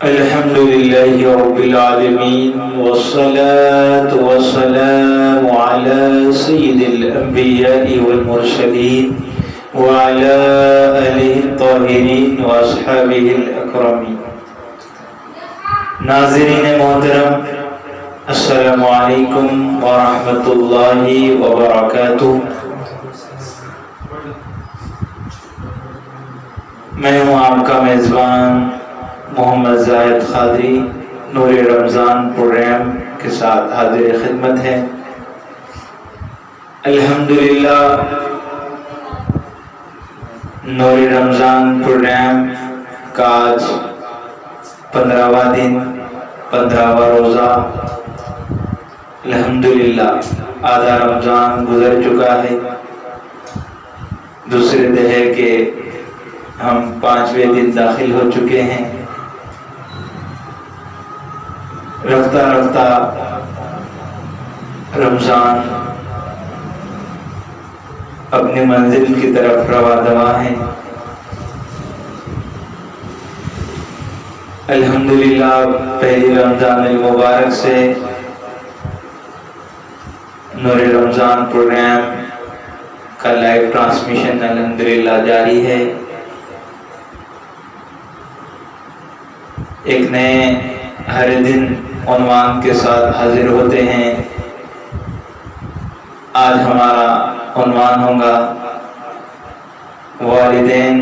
الحمد لله رب العالمين والصلاة والسلام على سيد الأنبياء والمرسلين وعلى آله الطاهرين وأصحابه الأكرمين. ناظرین محترم، السلام علیکم ورحمۃ اللہ وبرکاتہ. میں ہوں آپ کا میزبان محمد زاہد قادری. نور رمضان پروگرام کے ساتھ حاضر خدمت ہے. الحمدللہ نور رمضان پروگرام کا آج 15واں دن، 15واں روزہ. الحمدللہ آدھا رمضان گزر چکا ہے. دوسرے دہر کے ہم 5ویں دن داخل ہو چکے ہیں. رفتہ رفتہ رمضان اپنی منزل کی طرف رواں دواں ہے. الحمدللہ پہلی رمضان المبارک سے نور رمضان پروگرام کا لائیو ٹرانسمیشن الحمدللہ جاری ہے. ایک نئے ہر دن عنوان کے ساتھ حاضر ہوتے ہیں. آج ہمارا عنوان ہوگا والدین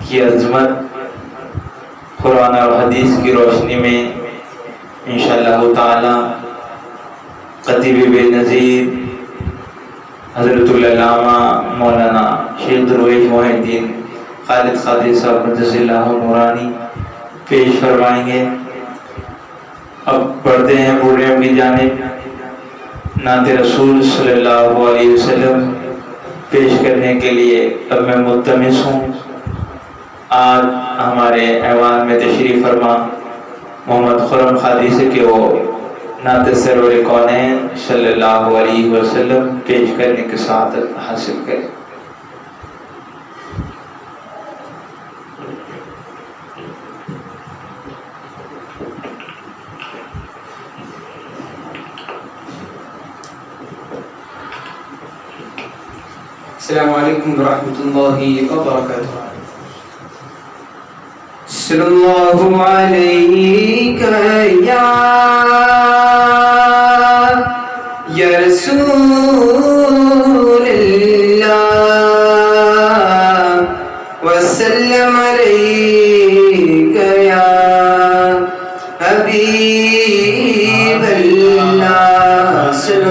کی عظمت قرآن اور حدیث کی روشنی میں. انشاءاللہ تعالی خطیب بے نظیر حضرت العلامہ مولانا شیخ درویش محی الدین خالد قادری صاحب قدس اللہ نورانی پیش فرمائیں گے. اب بڑھتے ہیں پروگرام کی جانب. نعت رسول صلی اللہ علیہ وسلم پیش کرنے کے لیے اب میں ملتمس ہوں. آج ہمارے ایوان میں تشریف فرما محمد خرم قادری سے کہ وہ نعت سرور کونین صلی اللہ علیہ وسلم پیش کرنے کے ساتھ حاصل کریں. السلام علیکم ورحمۃ اللہ وبرکاتہ. صلی اللہ علیہ یا رسول اللہ وسلم علیک یا حبیب اللہ. صلی اللہ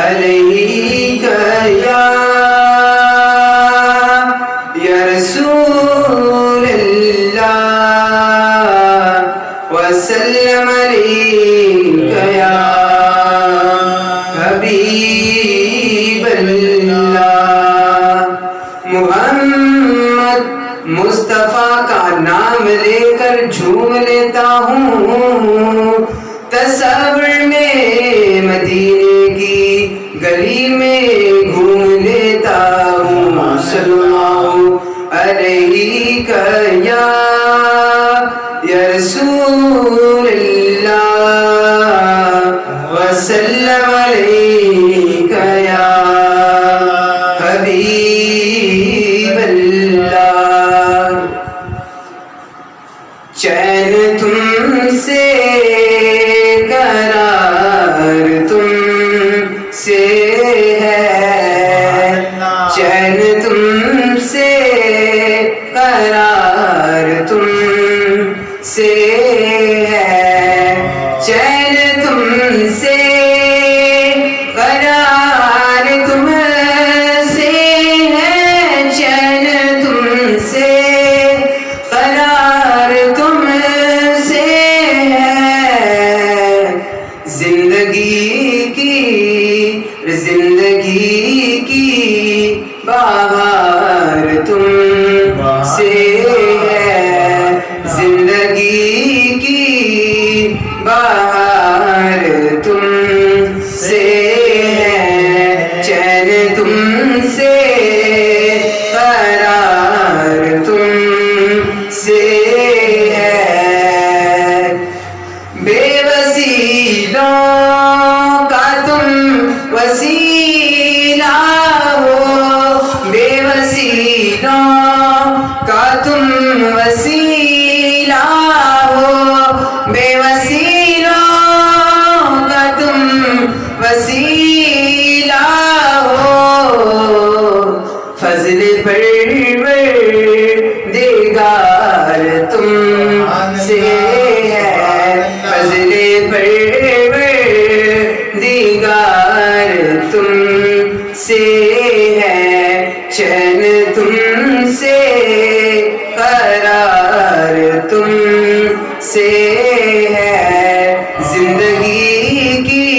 علیہ وسلم علیک یا حبیب اللہ. محمد مصطفیٰ کا نام لے کر جھوم لیتا ہوں. تصور میں مدینے کی گلی میں گھوم لیتا ہوں. صلی اللہ علیہ یا رسول اللہ وسلم علیک یا حبیب اللہ. چین تم سے قرار تم سے ہے. چین تم سے قرار تم سے ہے. چین تم سے قرار تم سے ہے. چین تم سے قرار تم سے ہے. زندگی کی بہار تم سے وسیلوں کا تم وسیلہ ہو، بے وسیلوں کا تم وسیلہ ہو، فضل پروردگار تم سے ہے، فضل پروردگار تم سے ہے، چین تم سے، قرار تم سے ہے، زندگی کی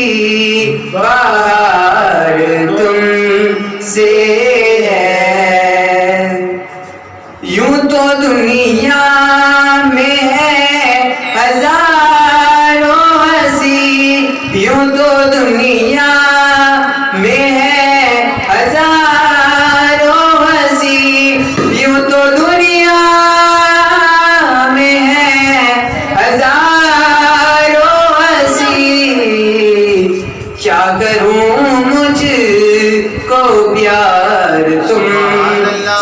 بہار تم سے ہے۔ یوں تو دنیا میں ہے ہزاروں ہنسی، یوں تو دنیا میں ہے ہزاروں ہنسی، یوں تو دنیا میں ہے ہزاروں ہنسی، کیا کروں مجھ کو پیار تم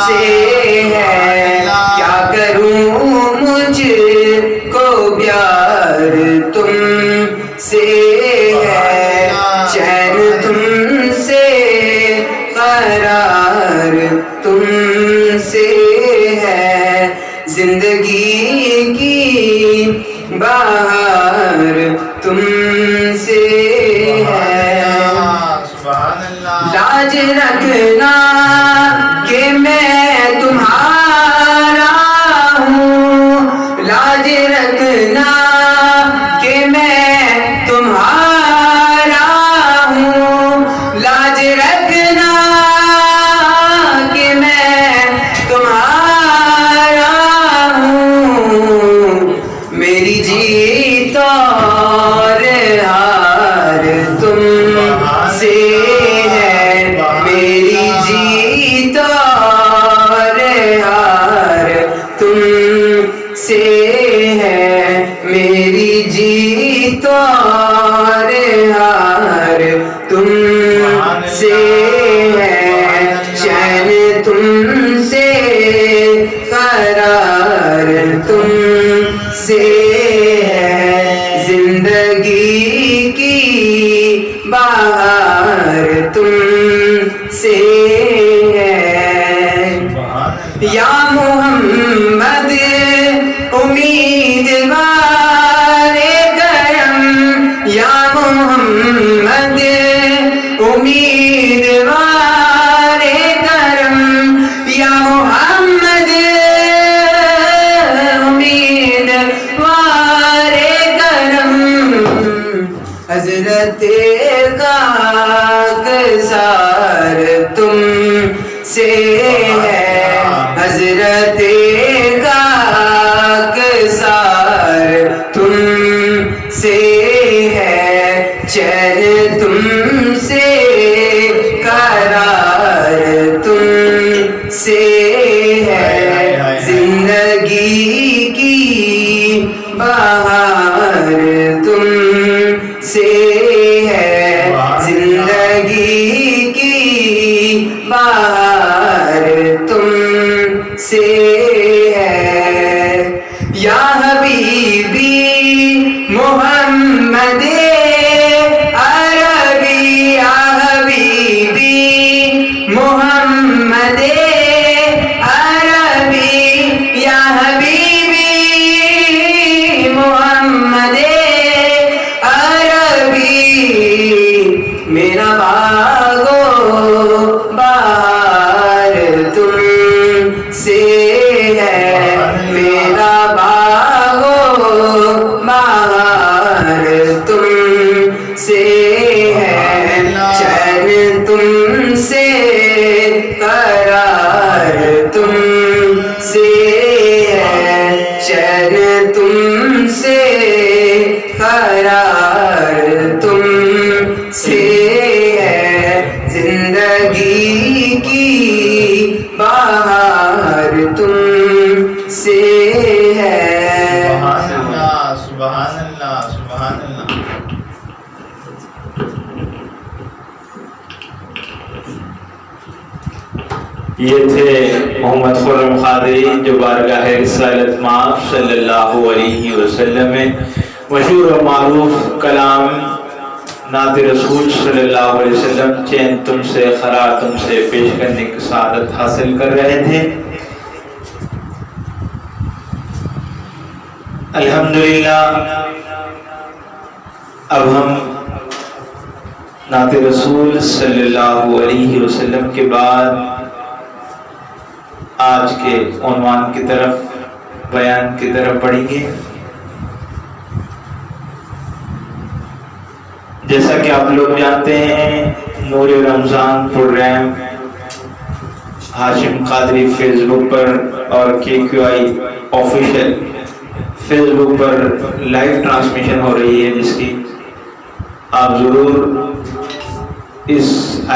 سے ہے، کیا کروں مجھ کو پیار تم سے ہے، چین تم سے، قرار تم سے ہے، زندگی کی بہار تم سے ہے۔ لاج رکھنا کہ میں تمہارا ہوں، لاج رکھنا کہ میں تمہارا ہوں، لاج رکھنا کہ میں تمہارا ہوں، میری جیت اور ہار تم سے ہے، میری جیت اور ہار تم سے ہے، میری جیت اور ہار تم سے ہے، چین تم سے، قرار تم سے ہے، زندگی کی بہار تم سے ہے۔ یا محمد امیدوار کرم، یا محمد امیدوار کرم، یا محمد امیدوار کرم، حضرت خاکسار تم سے ہے، حضرت خاکسار تم سے ہے، چین تم سے، قرار تم سے ہے، زندگی کی بہار تم سے ہے، زندگی کی بہار تم سے ہے۔ یا حبیبی محمد عربی، یا حبیبی محمد عربی، یا حبیبی محمد عربی، میرا باغو بہار تم سے ہے، میرا باغو بہار تم سے ہے، چین تم سے، قرار تم سے ہے، چین تم سے، قرار تم سے ہے، زندگی کی بہار تم سے ہے۔ سبحان اللہ، سبحان اللہ، سبحان اللہ۔ یہ تھے محمد خرم قادری جو بارگاہ رسالت مآب صلی اللہ علیہ وسلم میں مشہور و معروف کلام نعت رسول صلی اللہ علیہ وسلم چین تم سے خرا تم سے پیش کرنے کی سعادت حاصل کر رہے تھے۔ الحمدللہ اب ہم نعت رسول صلی اللہ علیہ وسلم کے بعد آج کے عنوان کی طرف بیان کی طرف پڑھیں گے۔ جیسا کہ آپ لوگ جانتے ہیں نور رمضان پروگرام ہاشم قادری فیس بک پر اور KQI آفیشیل فیس بک پر لائیو ٹرانسمیشن ہو رہی ہے، جس کی آپ ضرور اس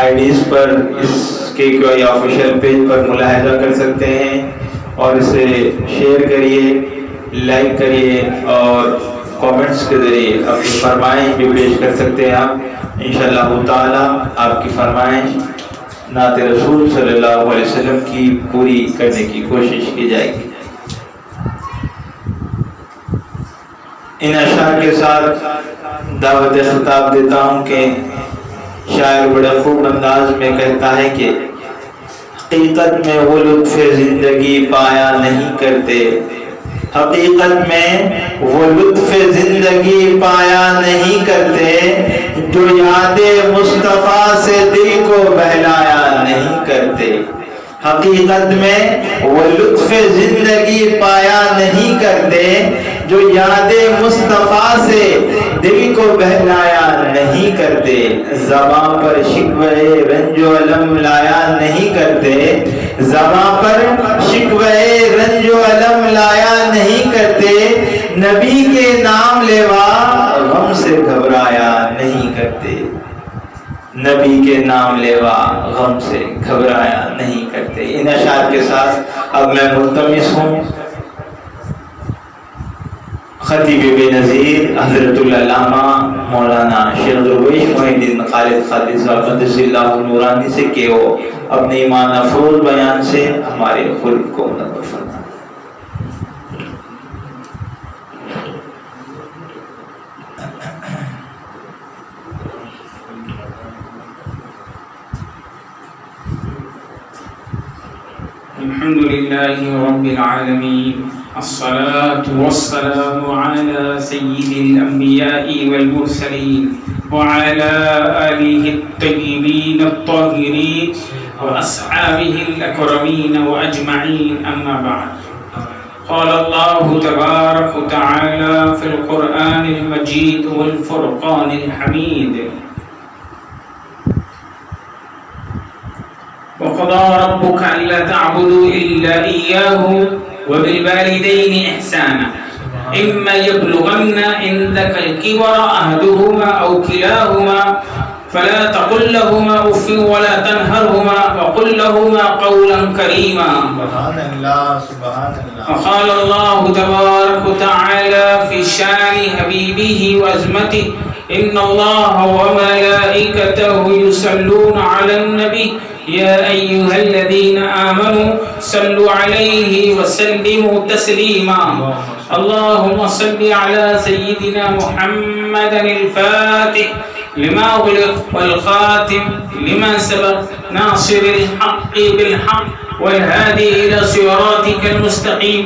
IDs پر اس KQI آفیشیل پیج پر ملاحظہ کر سکتے ہیں اور اسے شیئر کریے، لائک کریے اور کامنٹس کے ذریعے اپنی فرمائش بھی پیش کر سکتے ہیں۔ آپ انشاءاللہ تعالی آپ کی فرمائش نعت رسول صلی اللہ علیہ وسلم کی پوری کرنے کی کوشش کی جائے گی۔ ان اشعار کے ساتھ دعوت خطاب دیتا ہوں کہ شاعر بڑے خوب انداز میں کہتا ہے کہ حقیقت میں وہ لطف زندگی پایا نہیں کرتے، حقیقت میں وہ لطف زندگی پایا نہیں کرتے، جو یاد مصطفیٰ سے دل کو بہلایا نہیں کرتے۔ حقیقت میں وہ لطف زندگی پایا نہیں کرتے، جو یاد مصطفیٰ سے دل کو بہلایا نہیں کرتے۔ زباں پر شکوے رنج و علم لایا نہیں کرتے، زباں پر شکوے رنج و علم لایا نہیں کرتے، نبی کے نام لیوا غم سے گھبرایا نہیں کرتے، نبی کے نام لیوا غم سے گھبرایا نہیں کرتے۔ ان اشعار کے ساتھ اب میں ملتمس ہوں خطیب بے نظیر حضرت العلامہ مولانا شیخ درویش محی الدین خالد قادری صاحب قدس اللہ نورانی سے کہ وہ اپنے ایمان افروز بیان سے ہمارے خلق کو منور فرمائیں۔ الحمد لله رب العالمين، الصلاة والسلام على سيد الأنبياء والمرسلين وعلى آله الطيبين الطاهرين وأصحابه الأكرمين وأجمعين، أما بعد. قال الله تبارك وتعالى في القرآن المجيد والفرقان الحميد: وقضى ربك ألا تعبدوا إلا إياه وبالوالدين إحسانا إما يبلغن عندك الكبر أحدهما أو كلاهما فلا تقل لهما أف ولا تنهرهما وقل لهما قولا كريما. سبحان الله سبحان الله. وقال الله تبارك وتعالى في شان حبيبه وعظمته: إن الله وملائكته يصلون على النبي يا أيها الذين آمنوا صلوا عليه وسلموا تسليما. اللهم صل على سيدنا محمد الفاتح لما أغلق والخاتم لما سبق ناصر الحق بالحق والهادي إلى صراطك المستقيم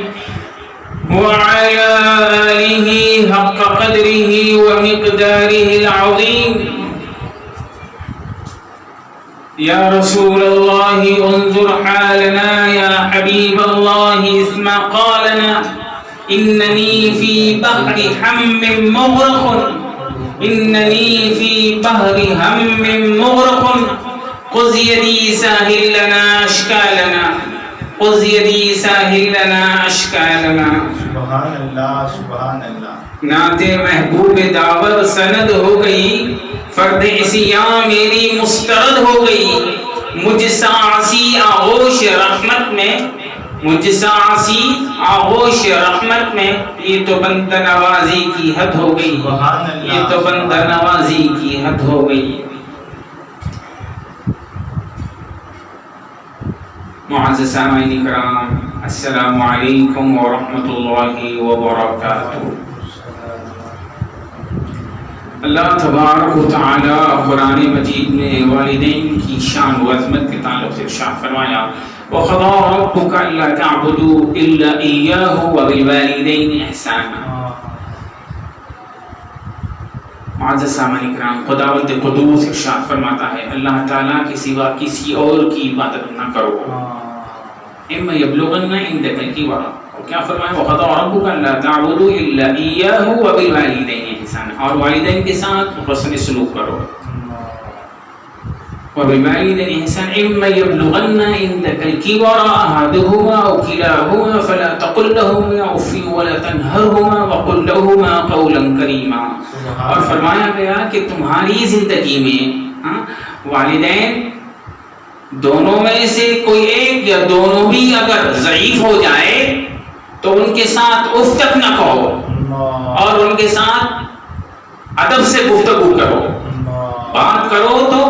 وعلى آله حق قدره ومقداره العظيم. يا رسول الله انظر حالنا، يا حبيب الله اسمع قالنا، إنني في بحر هم مغرق، إنني في بحر هم مغرق، خذ يدي ساهل لنا أشكالنا، خذ يدي ساهل لنا أشكالنا. سبحان اللہ سبحان اللہ. نعت محبوب داور سند ہو گئی، فرد عصیاں میری مسترد ہو گئی، مجھ ساسی آغوش رحمت میں، مجھ ساسی آغوش رحمت میں، یہ تو بندہ نوازی کی حد ہو گئی، سبحان اللہ. یہ تو بندہ نوازی کی حد ہو گئی. معزز سامعین کرام، السلام علیکم ورحمۃ اللہ وبرکاتہ۔ اللہ تبارک و تعالی قرآن مجید میں والدین کی شان و عظمت کے تعلق سے ارشاد فرمایا وَقَضَىٰ رَبُّكَ أَلَّا تَعْبُدُوا إِلَّا إِيَّاهُ وَبِالْوَالِدَيْنِ إِحْسَانًا۔ معزز سامعین کرام، خداوند قدوس ارشاد فرماتا ہے اللہ تعالیٰ کے سوا کسی اور کی عبادت نہ کرو۔ اِمَّا يَبْلُغَنَّ عِندَكَ الْكِبَرَ، اور کیا فرمایا وَقَضَىٰ رَبُّكَ أَلَّا تَعْبُدُوا إِلَّا إِيَّاهُ وَبِالْوَالِدَيْنِ إِحْسَانًا، اور والدین کے ساتھ حسن سلوک کرو۔ وَبِالْوَالِدَيْنِ إِحْسَانًا إِمَّا يَبْلُغَنَّ عِندَكَ الْكِبَرَ أَحَدُهُمَا أَوْ كِلَاهُمَا فَلَا تَقُل لَّهُمَا أُفٍّ وَلَا تَنْهَرْهُمَا وَقُل لَّهُمَا قَوْلًا كَرِيمًا۔ اور فرمایا گیا کہ تمہاری زندگی میں والدین دونوں میں سے کوئی ایک یا دونوں بھی اگر ضعیف ہو جائے تو ان کے ساتھ اف تک نہ کہو، اور ان کے ساتھ ادب سے گفتگو کرو، بات کرو تو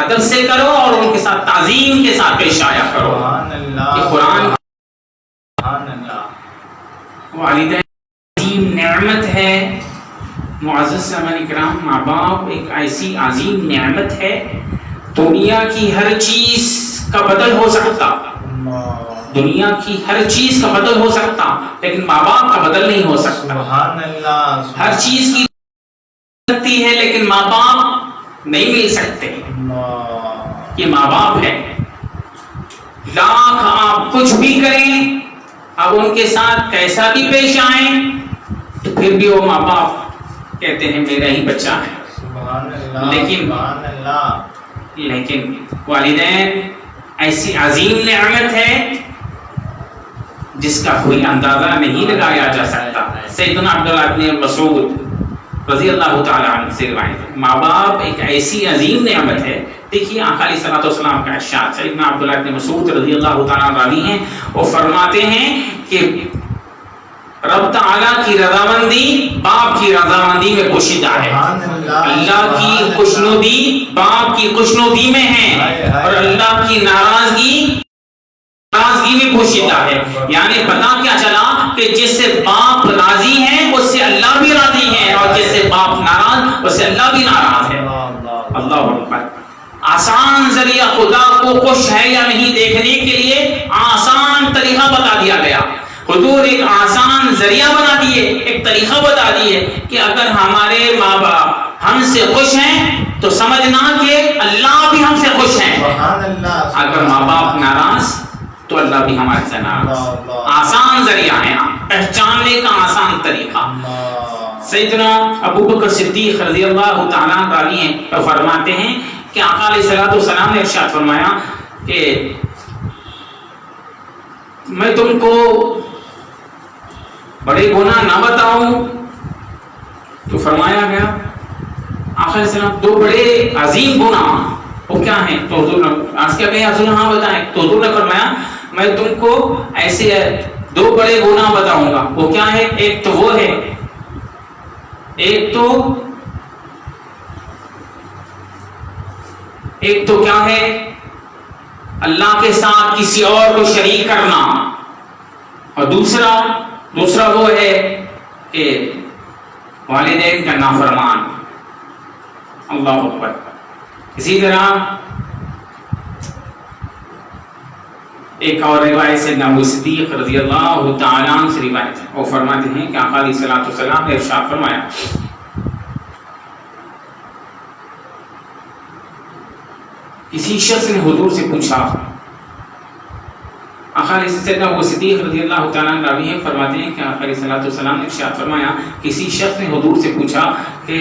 ادب سے کرو اور ان کے ساتھ تعظیم کے ساتھ پیش آیا کرو۔ یہ قرآن والدین عظیم نعمت ہے۔ معزز سامعین کرام، ماں باپ ایک ایسی عظیم نعمت ہے، دنیا کی ہر چیز کا بدل ہو سکتا، دنیا کی ہر چیز کا بدل ہو سکتا، لیکن ماں باپ کا بدل نہیں ہو سکتا۔ ہر چیز کی سکتی ہے لیکن ماں باپ نہیں مل سکتے۔ یہ ماں باپ ہے، لاکھ آپ کچھ بھی کریں، اب ان کے ساتھ کیسا بھی پیش آئیں تو پھر بھی وہ ماں باپ کہتے ہیں میرا ہی بچہ ہے۔ لیکن والدین ایسی عظیم نعمت ہے جس کا کوئی اندازہ نہیں لگایا جا سکتا۔ سیدنا عبداللہ بن مسعود رضی اللہ تعالیٰ عنہ سے روایت ہے، ماں باپ ایک ایسی عظیم نعمت ہے۔ دیکھیے آقا علیہ الصلوۃ والسلام کا ارشاد، سیدنا عبداللہ بن مسعود رضی اللہ تعالیٰ عنہ راوی ہیں، وہ فرماتے ہیں کہ رب تعالیٰ کی رضامندی باپ کی رضامندی میں پوشیدہ ہے، اللہ کی خوشنودی باپ کی خوشنودی میں ہے، اور اللہ کی ناراضگی میں پوشیدہ ہے۔ یعنی پتہ کیا چلا کہ جس سے باپ راضی ہے اس سے اللہ بھی راضی ہے، اور جس سے باپ ناراض اس سے اللہ بھی ناراض ہے۔ اللہ اکبر۔ آسان ذریعہ خدا کو خوش ہے یا نہیں دیکھنے کے لیے آسان طریقہ بتا دیا گیا۔ حضور ایک آسان ذریعہ بنا دیے، ایک طریقہ بتا دیے کہ اگر ہمارے ماں باپ ہم سے خوش ہیں تو سمجھنا کہ اللہ بھی ہم سے خوش ہیں، اگر ماں باپ ناراض تو اللہ بھی ہمارے سے ناراض۔ آسان ذریعہ ہے، پہچاننے کا آسان طریقہ۔ سیدنا ابو بکر صدیق رضی اللہ تعالیٰ راوی ہیں، فرماتے ہیں کہ آقا علیہ الصلوۃ والسلام نے ارشاد فرمایا کہ میں تم کو بڑے گناہ نہ بتاؤں، تو فرمایا گیا آقا علیہ السلام دو بڑے عظیم گناہ وہ کیا ہیں؟ تو حضور نے آج کیا کہیں حضور ہاں بتائیں، تو حضور نے فرمایا میں تم کو ایسے دو بڑے گناہ بتاؤں گا، وہ کیا ہے؟ ایک تو وہ ہے، ایک تو کیا ہے؟ اللہ کے ساتھ کسی اور کو شریک کرنا، اور دوسرا وہ ہے کہ والدین کا نافرمان۔ اللہ اکبر۔ اسی طرح ایک اور روایت سے ابو صدیق رضی اللہ تعالیٰ عنہ سے روایت ہے، وہ فرماتے ہیں کہ آقا علیہ الصلوۃ والسلام نے ارشاد فرمایا کسی شخص نے حضور سے پوچھا، آقا علیہ السلام ابو صدیق رضی اللہ تعالیٰ عنہ راوی ہیں، فرماتے ہیں کہ آقا علیہ الصلوۃ والسلام نے ارشاد فرمایا کسی شخص نے حضور سے پوچھا کہ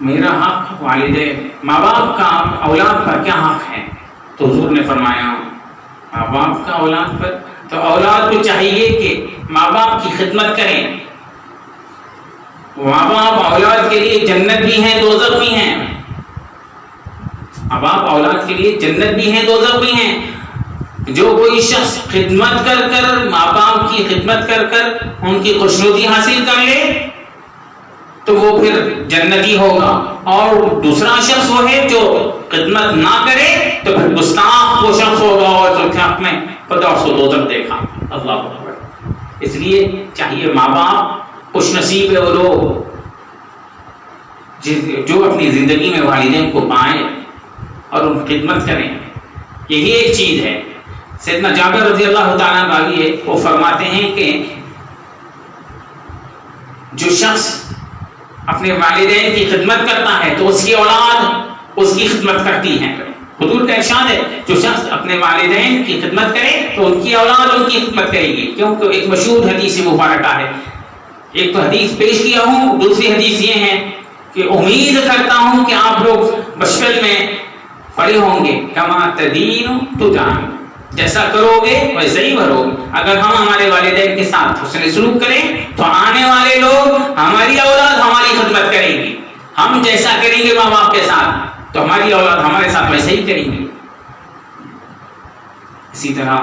میرا حق والدین ماں باپ کا اولاد پر کیا حق ہے؟ تو حضور نے فرمایا ماں باپ کا اولاد پر، تو اولاد کو چاہیے کہ ماں باپ کی خدمت کریں۔ ماں باپ اولاد کے لیے جنت بھی ہیں دوزخ بھی ہیں، ماں باپ اولاد کے لیے جنت بھی ہیں دوزخ بھی ہیں۔ جو کوئی شخص خدمت کر کر ماں باپ کی خدمت کر کر ان کی خوشنودی حاصل کر لے تو وہ پھر جنتی ہوگا، اور دوسرا شخص وہ ہے جو خدمت نہ کرے تو پھر گستاخ وہ شخص ہوگا اور جو کہ آپ نے خدا اور سو دوزخ دیکھا. اللہ اکبر. اس لیے چاہیے ماں باپ خوش نصیب ہے وہ لوگ جو اپنی زندگی میں والدین کو پائیں اور ان کی خدمت کریں. یہی ایک چیز ہے. سیدنا جابر رضی اللہ تعالیٰ عنہ ہے وہ فرماتے ہیں کہ جو شخص اپنے والدین کی خدمت کرتا ہے تو اس کی اولاد اس کی خدمت کرتی ہے. حضور کا ارشاد ہے جو شخص اپنے والدین کی خدمت کرے تو ان کی اولاد ان کی خدمت کرے گی. کیونکہ ایک مشہور حدیث مبارکہ ہے. ایک تو حدیث پیش کیا ہوں, دوسری حدیث یہ ہے کہ امید کرتا ہوں کہ آپ لوگ بچپن میں پڑھے ہوں گے کما تدین تدان, جیسا کرو گے ویسے ہی بھرو گے. اگر ہم ہمارے والدین کے ساتھ حسن سلوک کریں تو آنے والے لوگ ہماری اولاد ہماری خدمت کرے گی. ہم جیسا کریں گے ماں باپ کے ساتھ تو ہماری اولاد ہمارے ساتھ ویسے ہی کریں گی. اسی طرح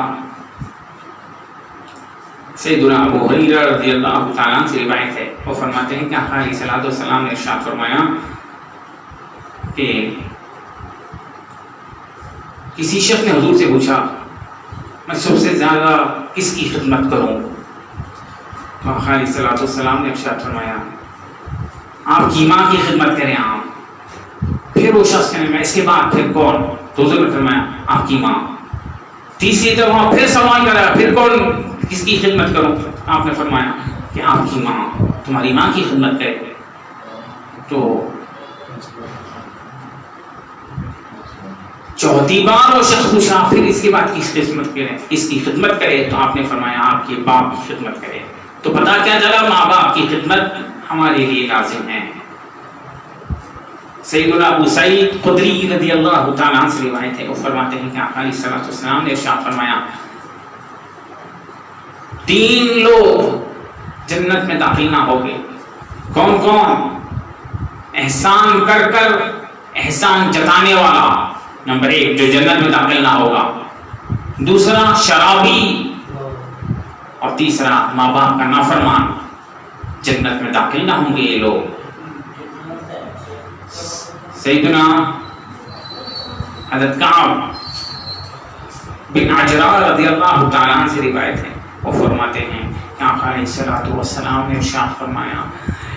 سیدنا ابو ہریرہ رضی اللہ تعالیٰ عنہ سے روایت ہے, وہ فرماتے ہیں کہ آقا علیہ الصلوۃ والسلام نے ارشاد فرمایا کہ کسی شخص نے حضور سے پوچھا میں سب سے زیادہ کس کی خدمت کروں؟ تو آقا علیہ الصلوۃ والسلام نے ارشاد فرمایا آپ کی ماں کی خدمت کریں آپ. پھر وہ شخص کہنے میں اس کے بعد پھر کون؟ تو حضور نے فرمایا آپ کی ماں. تیسری دفعہ پھر سوال کرا پھر کون کس کی خدمت کروں؟ آپ نے فرمایا کہ آپ کی ماں, تمہاری ماں کی خدمت کرے. تو چوتھی بار وہ شخص پوچھا پھر اس کے بعد کس کی خدمت کرے؟ تو آپ نے فرمایا آپ کے باپ کی خدمت کرے. تو پتا کیا چلا ماں باپ کی خدمت ہمارے لیے لازم ہے. سیدنا ابو سعید خدری رضی اللہ تعالیٰ عنہ سے روایت ہے, وہ فرماتے ہیں کہ آقا علیہ الصلوۃ والسلام نے ارشاد فرمایا 3 لوگ جنت میں داخل نہ ہوں گے. کون کون؟ احسان کر کر احسان جتانے والا, نمبر 1 جو جنت میں داخل نہ ہوگا. دوسرا شرابی, اور تیسرا ماں باپ کا نافرمان. جنت میں داخل نہ ہوں گے یہ لوگ. سیدنا حضرت کعب بن عجرہ رضی اللہ تعالیٰ عنہ سے روایت ہے, وہ فرماتے ہیں کہ آقا علیہ الصلوۃ والسلام نے ارشاد فرمایا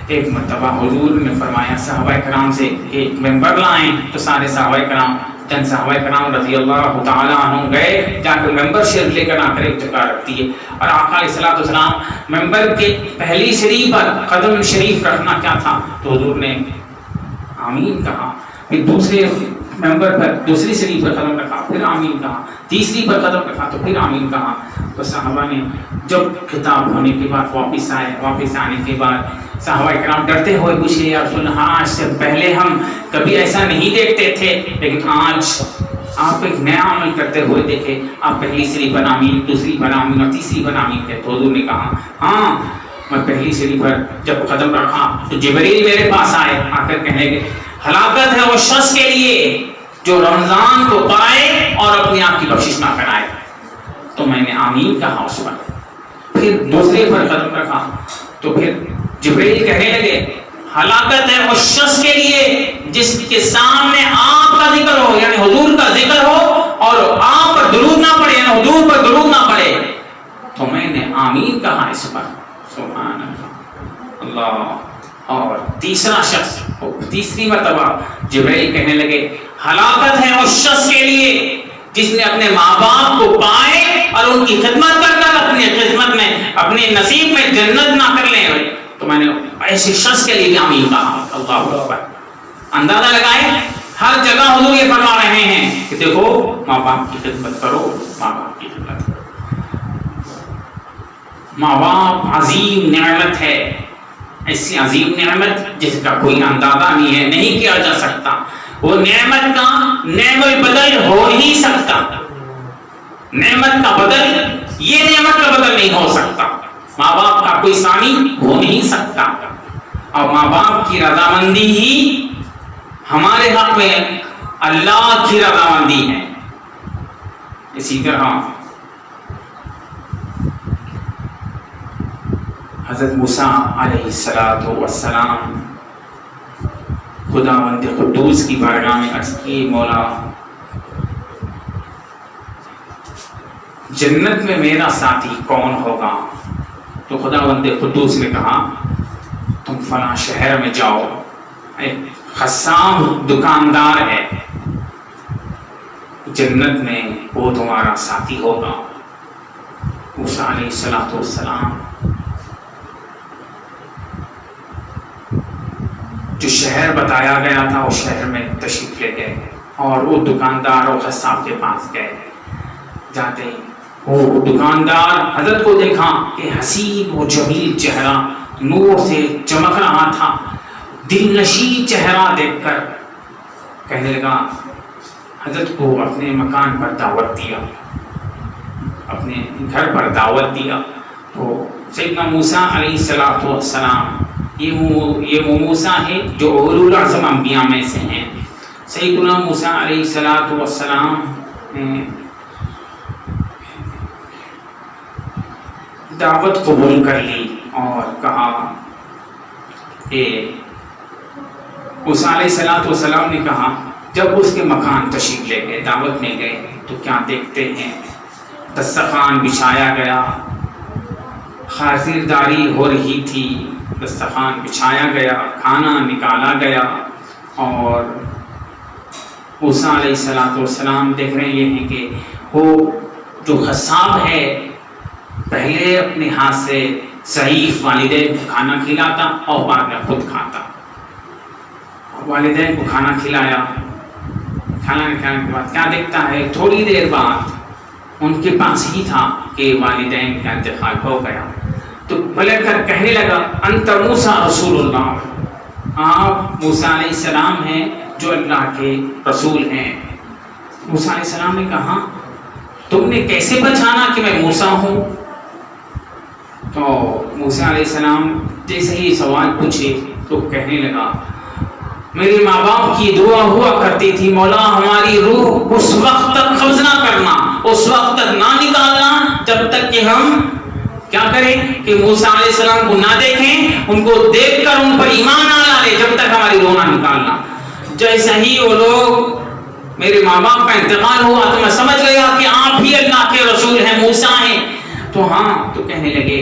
ایک مرتبہ حضور نے فرمایا صحابہ کرام سے ایک ممبر لائیں. تو سارے صحابہ کرام چند صحابہ کرام رضی اللہ تعالیٰ عنہ گئے, جا کے ممبر شریف لے کر آ کر ایک جگہ رکھتی ہے. اور آقا علیہ الصلوۃ والسلام ممبر کے پہلی سیڑھی پر قدم شریف رکھنا کیا تھا تو حضور نے آمین کہا. پھر دوسرے ممبر پر دوسری سیڑھی پر قدم رکھا, پھر آمین کہا. تیسری پر قدم رکھا تو پھر آمین کہا. تو صحابہ نے جب خطاب ہونے کے بعد واپس آئے, واپس آنے کے بعد صحابہ کرام ڈرتے ہوئے پوچھے یا رسول اللہ آج سے پہلے ہم کبھی ایسا نہیں دیکھتے تھے, لیکن آج آپ ایک نیا عمل کرتے ہوئے دیکھے. آپ پہلی سیڑھی پر آمین, دوسری پر آمین اور تیسری پر آمین کہتے. تو حضور نے کہا ہاں میں پہلی سیڑھی پر جب قدم رکھا تو جبریل میرے پاس آئے, آ کر کہنے لگے ہلاکت ہے اس شخص کے لیے جو رمضان کو پائے اور اپنے آپ کی بخشش نہ کرائے. تو میں نے آمین کہا اس پر. پھر دوسرے پر قدم رکھا تو پھر جبریل کہنے لگے ہلاکت ہے اس شخص کے لیے جس کے سامنے آپ کا ذکر ہو, یعنی حضور کا ذکر ہو اور آپ پر درود نہ پڑے, یعنی حضور پر درود نہ پڑے. تو میں نے آمین کہا اس پر. سبحان اللہ. اور تیسرا شخص تیسری مرتبہ جبرائیل کہنے لگے ہلاکت ہے اس شخص کے لیے جس نے اپنے ماں باپ کو پائے اور ان کی خدمت کر کر اپنی خدمت میں اپنے نصیب میں جنت نہ کر لیں. تو میں نے ایسے شخص کے لیے بھی آمین کہا. اللہ اکبر. اندازہ لگائیں ہر جگہ حضور یہ فرما رہے ہیں کہ دیکھو ماں باپ کی خدمت کرو, ماں باپ کی خدمت کرو. ماں باپ عظیم نعمت ہے, ایسی عظیم نعمت جس کا کوئی اندازہ نہیں ہے, نہیں کیا جا سکتا. وہ نعمت کا نعم البدل ہو نہیں سکتا. نعمت کا بدل یہ نعمت کا بدل نہیں ہو سکتا. ماں باپ کا کوئی ثانی ہو نہیں سکتا. اور ماں باپ کی رضامندی ہی ہمارے حق میں اللہ کی رضامندی ہے. اسی طرح حضرت موسیٰ علیہ السلام خداوند قدوس کی بارگاہ میں عرض کی مولا جنت میں میرا ساتھی کون ہوگا؟ تو خداوند قدوس نے کہا تم فلاں شہر میں جاؤ، ایک خصام دکاندار ہے، جنت میں وہ تمہارا ساتھی ہوگا۔ موسیٰ علیہ السلام جو شہر بتایا گیا تھا اس شہر میں تشریف لے گئے اور وہ دکاندار اور خصاب کے پاس گئے۔ جاتے ہی وہ دکاندار حضرت کو دیکھا کہ حسین و جمیل چہرہ نور سے چمک رہا تھا، دل نشین چہرہ دیکھ کر کہنے لگا، حضرت کو اپنے مکان پر دعوت دیا، اپنے گھر پر دعوت دیا۔ تو سیدنا موسیٰ علیہ السلام یہ وہ موسیٰ ہے جو اولو العزم انبیاء میں سے ہیں۔ سیدنا موسیٰ علیہ السلام نے دعوت قبول کر لی اور کہا کہ موسیٰ علیہ السلام نے کہا، جب اس کے مکان تشریف لے گئے، دعوت میں گئے، تو کیا دیکھتے ہیں دسترخوان بچھایا گیا، خاطرداری ہو رہی تھی، دسترخوان بچھایا گیا، کھانا نکالا گیا، اور موسیٰ علیہ السلام دیکھ رہے ہیں کہ وہ جو خصاب ہے پہلے اپنے ہاتھ سے ضعیف والدین کو کھانا کھلاتا اور بعد میں خود کھاتا۔ والدین کو کھانا کھلایا، کھانا کھلانے کے بعد کیا دیکھتا ہے، تھوڑی دیر بعد ان کے پاس ہی تھا کہ والدین کا انتقال ہو گیا۔ تو پلٹ کر کہنے لگا، انت موسیٰ رسول اللہ، آپ موسیٰ علیہ السلام ہیں جو اللہ کے رسول ہیں۔ موسیٰ علیہ السلام نے کہا، تم نے کیسے پہچانا کہ میں موسیٰ ہوں؟ تو موسیٰ علیہ السلام جیسے ہی سوال پوچھے تو کہنے لگا، میرے ماں باپ کی دعا ہوا کرتی تھی، مولا ہماری روح اس وقت تک قبض نہ کرنا، اس وقت تک نہ نکالنا جب تک کہ ہم کیا کریں کہ موسیٰ علیہ السلام کو نہ دیکھیں، ان کو دیکھ کر ان پر ایمان نہ ڈالیں جب تک ہماری روح نہ نکالنا۔ جیسا ہی وہ لوگ میرے ماں باپ کا انتقال ہوا تو میں سمجھ گیا کہ آپ ہی اللہ کے رسول ہیں، موسیٰ ہیں۔ تو تو کہنے لگے،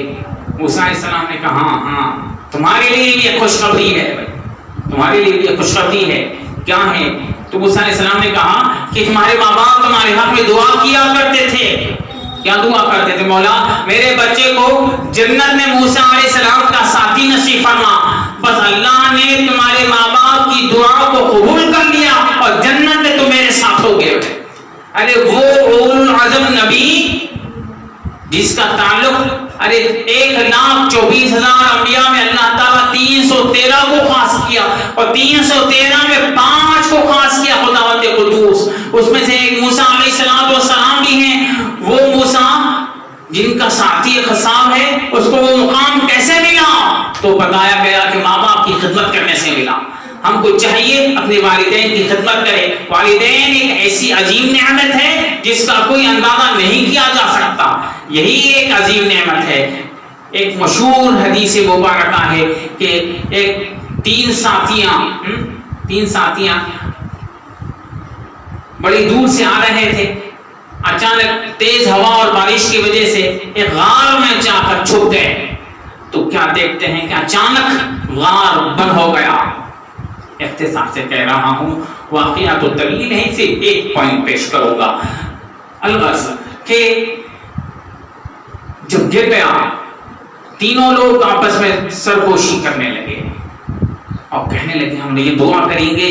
موسیٰ علیہ السلام نے کہا، ہاں تمہارے لیے یہ خوشخبری ہے، تمہارے لیے یہ خوشخبری ہے، کیا ہے؟ تو موسیٰ علیہ السلام نے کہا کہ تمہارے ماں باپ تمہارے حق میں دعا کیا کرتے تھے۔ کیا دعا کرتے تھے؟ مولا میرے بچے کو جنت میں موسیٰ علیہ السلام کا ساتھی نصیب فرما۔ بس اللہ نے تمہارے ماں باپ کی دعا کو قبول کر لیا اور جنت میں تم میرے ساتھ ہو گئے۔ ارے وہ اولو العزم نبی جس کا تعلق 1,24,000 انبیاء میں اللہ تعالیٰ 313 کو خاص کیا اور 313 میں 5 کو خاص کیا خداوند قدوس، اس میں سے ایک موسیٰ علیہ السلام بھی ہیں۔ وہ موسیٰ جن کا ساتھی خصاب ہے اس کو وہ مقام کیسے ملا؟ تو بتایا گیا کہ ماں باپ کی خدمت کرنے سے ملا۔ ہم کو چاہیے اپنے والدین کی خدمت کرے۔ والدین ایک ایسی عظیم نعمت ہے جس کا کوئی اندازہ نہیں کیا جا سکتا، یہی ایک عظیم نعمت ہے۔ ایک مشہور حدیث مبارکہ ہے کہ تین ساتھیاں بڑی دور سے آ رہے تھے، اچانک تیز ہوا اور بارش کی وجہ سے ایک غار میں جا کر چھپ گئے۔ تو کیا دیکھتے ہیں کہ اچانک غار بند ہو گیا۔ اختصار سے کہہ رہا ہوں، واقعہ تو طویل ہے، صرف ایک پوائنٹ پیش کروں گا۔ الغرض کہ جب گر گیا تینوں لوگ آپس میں سرگوشی کرنے لگے اور کہنے لگے، ہم یہ دعا کریں گے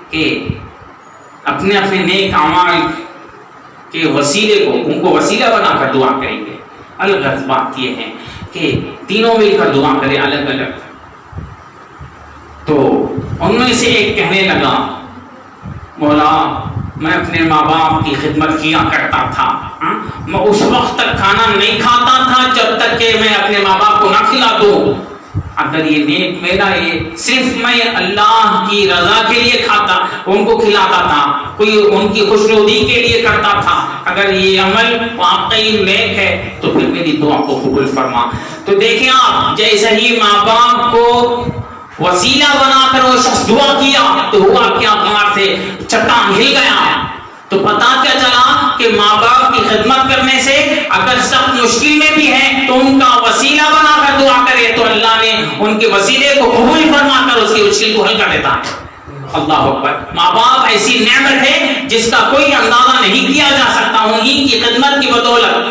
کہ اپنے اپنے نیک اعمال کے وسیلے کو، ان کو وسیلہ بنا کر دعا کریں گے۔ الغرض بات یہ ہے کہ تینوں مل کر دعا کریں الگ الگ۔ تو ان میں سے ایک کہنے لگا، مولا میں اپنے ماں باپ کی خدمت کیا کرتا تھا، میں اس وقت تک کھانا نہیں کھاتا تھا جب تک کہ میں اپنے ماں باپ کو نہ کھلا دوں۔ اگر یہ نیک میرا یہ صرف میں اللہ کی رضا کے لیے کھاتا، ان کو کھلاتا تھا، کوئی ان کی خوشنودی کے لیے کرتا تھا، اگر یہ عمل واقعی نیک ہے تو پھر میری دعا کو قبول فرما۔ تو دیکھیں آپ، جیسے ہی ماں باپ کو وسیلہ بنا کر وہ شخص دعا کیا تو ہوا کیا، غار سے چٹان ہل گیا۔ تو پتا کیا چلا کہ ماں باپ کی خدمت کرنے سے اگر سخت مشکل میں بھی ہیں تو ان کا وسیلہ بنا کر دعا کرے تو اللہ نے ان کے وسیلے کو قبول فرما کر اس کی مشکل کو حل کر دیتا ہے. اللہ اکبر. ماں باپ ایسی نعمت ہے جس کا کوئی اندازہ نہیں کیا جا سکتا. انہی کی خدمت کی بدولت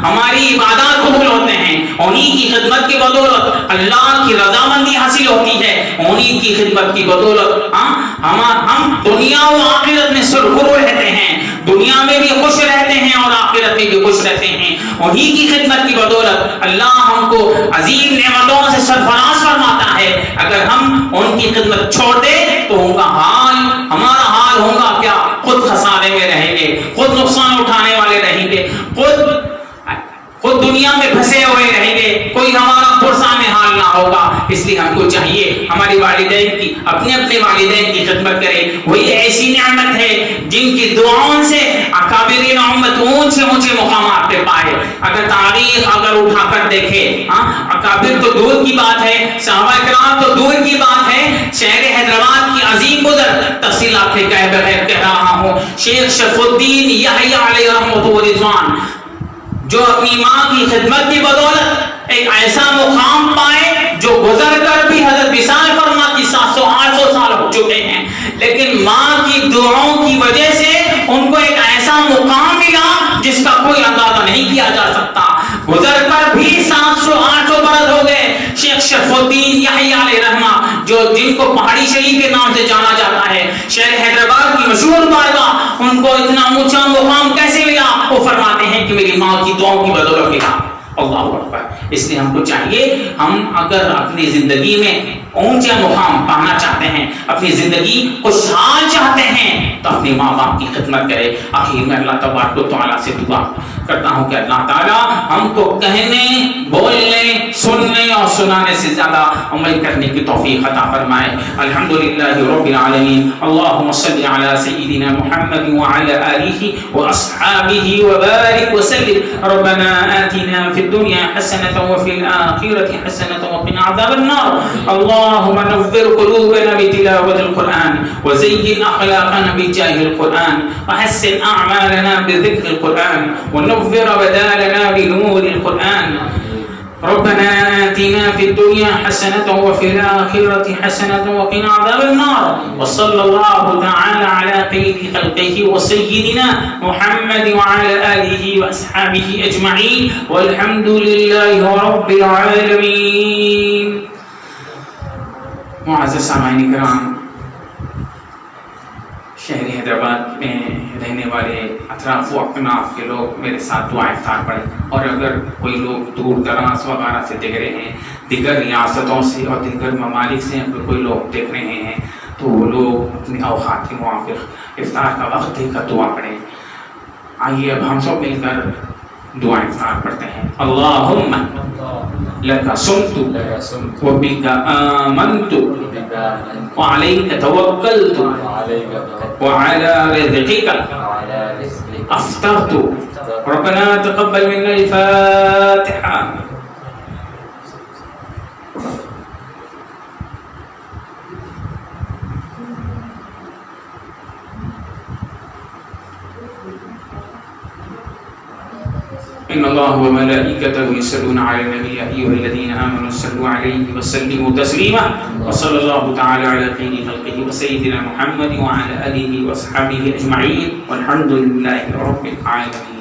ہماری عبادات قبول ہوتے ہیں. انہی کی خدمت کی بدولت اللہ کی رضامندی حاصل ہوتی ہے. انہی کی خدمت کی بدولت ہم دنیا و آخرت میں سرخرو رہتے ہیں. دنیا میں بھی خوش رہتے ہیں اور آخرت میں بھی خوش رہتے ہیں. انہی کی خدمت کی بدولت اللہ ہم کو عظیم نعمتوں سے سرفراز فرماتا ہے. اگر ہم ان کی خدمت چھوڑ دیں تو ان کا حال ہمارا حال ہوگا کیا؟ خود خسارے میں رہیں گے, خود نقصان اٹھانے والے رہیں گے, خود دنیا میں پھنسے ہوئے رہیں گے, کوئی ہمارا پرسان حال نہ ہوگا. اس لیے ہم کو چاہیے ہماری والدین کی اپنے والدین کی خدمت کرے. وہی ایسی نعمت ہے جن کی دعاؤں سے اکابرین امت اونچے مقامات پہ پائے. اگر تاریخ اٹھا کر دیکھے, اکابر تو دور کی بات ہے, صحابہ کرام تو دور کی بات ہے, شہر حیدرآباد کی عظیم قدر تفصیلات سے کہہ رہا ہوں. شیخ شرف الدین یحییٰ علیہ رحمۃ و رضوان جو اپنی ماں کی خدمت کی بدولت ایک ایسا مقام پائے جو گزر کر بھی حضرت وصال فرما کی 700-800 سال ہو چکے ہیں, لیکن ماں کی دعاؤں کی وجہ سے ان کو ایک ایسا مقام ملا جس کا کوئی اندازہ نہیں کیا جا سکتا. گزر کر بھی 700-800 برس ہو گئے. شیخ شرف الدین یحییٰ علیہ رحمہ جن کو پہاڑی شریف کے نام سے جانا جاتا ہے, شہر حیدرآباد کی مشہور بارگاہ, ان کو اتنا اونچا مقام کیسے ملا؟ وہ فرماتے ہیں کہ میری ماں کی دعاؤں کی بدولت ملا. اللہ اکبر. اس لیے ہم کو چاہیے ہم اگر اپنی زندگی میں اونچا مقام پانا چاہتے ہیں, اپنی زندگی خوشحال چاہتے ہیں, تو اپنے ماں باپ کی خدمت کرے. آخر میں اللہ تبارک و تعالیٰ سے دعا کرتا ہوں کہ اللہ تعالیٰ ہم کو کہنے, بولنے, سننے اور سنانے سے زیادہ عمل کرنے کی توفیق عطا فرمائے. الحمدللہ رب العالمین. اللہم صلی علی سیدنا محمد وعلی آلہ واصحابہ وبارک وسلم. ربنا آتنا فی الدنیا حسنة وفي الآخرة حسنة وقنا عذاب النار. اللهم نور قلوبنا بتلاوة القرآن وزين أخلاقنا بجاه القرآن وحسن أعمالنا بذكر القرآن ونور بدالنا بنور القرآن. ربنا آتنا في الدنيا حسنة وفي الآخرة حسنة وقنا عذاب النار. وصلى الله تعالى على خير خلقه وسيدنا محمد وعلى آله وأصحابه أجمعين والحمد لله رب العالمين. معزز سامعین کرام, شہر حیدرآباد میں رہنے والے اطراف و اکناف کے لوگ میرے ساتھ دعا افطار پڑھیں. اور اگر کوئی لوگ دور دراز وغیرہ سے دیکھ رہے ہیں, دیگر ریاستوں سے اور دیگر ممالک سے اگر کوئی لوگ دیکھ رہے ہیں, تو وہ لوگ اپنے اوقات کے موافق افطار کا وقت دے کر دعا پڑھیں. آئیے اب ہم سب مل کر دعا افطار پڑھتے ہیں. اللہم لک صمت وبک آمنت وعلیک توکلت وعلی رزقک افطرت. ربنا تقبل منا الفاتحہ. إن الله وملائكته يصلون على النبي يا أيها الذين آمنوا صلوا عليه وسلموا تسليما. وصلى الله تعالى على خير خلقه وسيدنا محمد وعلى آله وأصحابه أجمعين والحمد لله رب العالمين.